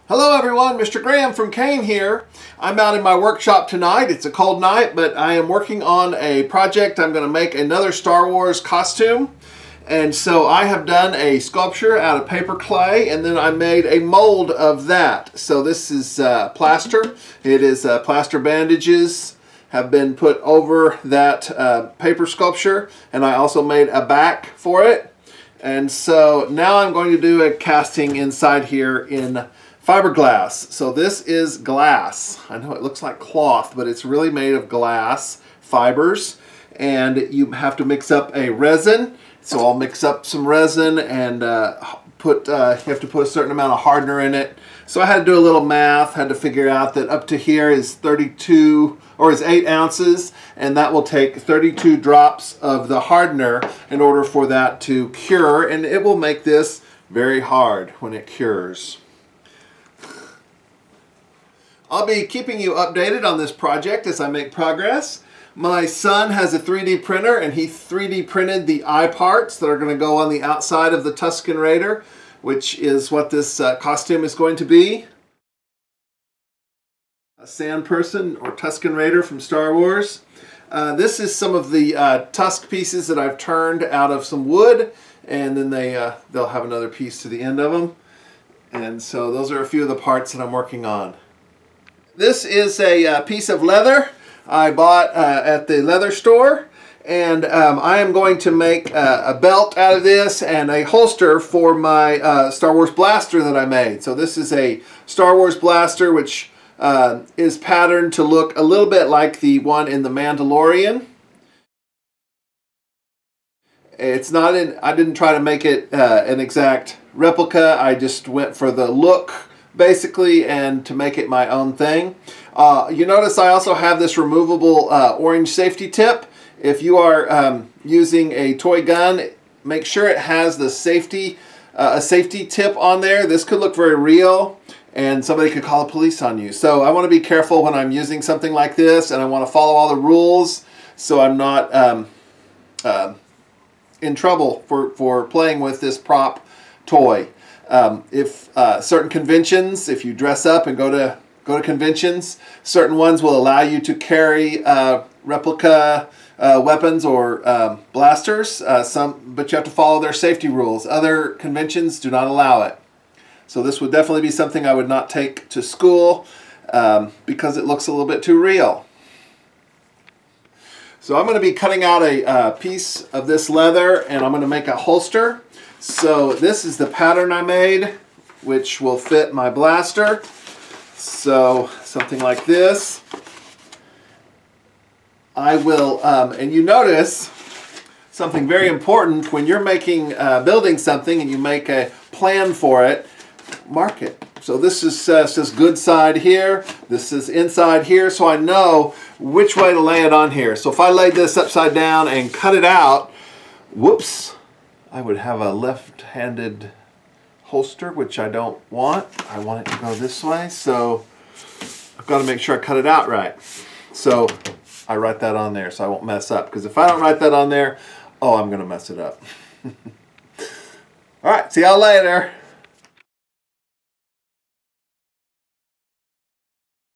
Hello everyone, Mr. Graham from Kane here. I'm out in my workshop tonight. It's a cold night, but I am working on a project. I'm going to make another Star Wars costume. And so I have done a sculpture out of paper clay, and then I made a mold of that. So this is plaster. It is plaster bandages have been put over that paper sculpture, and I also made a back for it. And so now I'm going to do a casting inside here in fiberglass. So this is glass. I know it looks like cloth, but it's really made of glass fibers, and you have to mix up a resin. So I'll mix up some resin and you have to put a certain amount of hardener in it. So I had to do a little math, had to figure out that up to here is 8 ounces, and that will take 32 drops of the hardener in order for that to cure, and it will make this very hard when it cures. I'll be keeping you updated on this project as I make progress. My son has a 3D printer, and he 3D printed the eye parts that are going to go on the outside of the Tusken Raider, which is what this costume is going to be. A sand person, or Tusken Raider from Star Wars. This is some of the tusk pieces that I've turned out of some wood, and then they'll have another piece to the end of them. And so those are a few of the parts that I'm working on. This is a piece of leather I bought at the leather store, and I am going to make a belt out of this and a holster for my Star Wars blaster that I made. So this is a Star Wars blaster which is patterned to look a little bit like the one in The Mandalorian. It's not I didn't try to make it an exact replica. I just went for the look basically, and to make it my own thing. You notice I also have this removable orange safety tip. If you are using a toy gun, make sure it has the a safety tip on there. This could look very real, and somebody could call the police on you. So I want to be careful when I'm using something like this, and I want to follow all the rules so I'm not in trouble for playing with this prop toy. If certain conventions, if you dress up and go to conventions, certain ones will allow you to carry replica weapons or blasters. But you have to follow their safety rules. Other conventions do not allow it. So this would definitely be something I would not take to school because it looks a little bit too real. So I'm going to be cutting out a piece of this leather, and I'm going to make a holster. So this is the pattern I made, which will fit my blaster. So something like this. I will, and you notice something very important when you're building something and you make a plan for it, mark it. So this is says good side here, this is inside here, so I know which way to lay it on here. So if I laid this upside down and cut it out, whoops, I would have a left-handed holster, which I don't want. I want it to go this way, so I've got to make sure I cut it out right. So I write that on there so I won't mess up, because if I don't write that on there, oh, I'm going to mess it up. All right, see y'all later.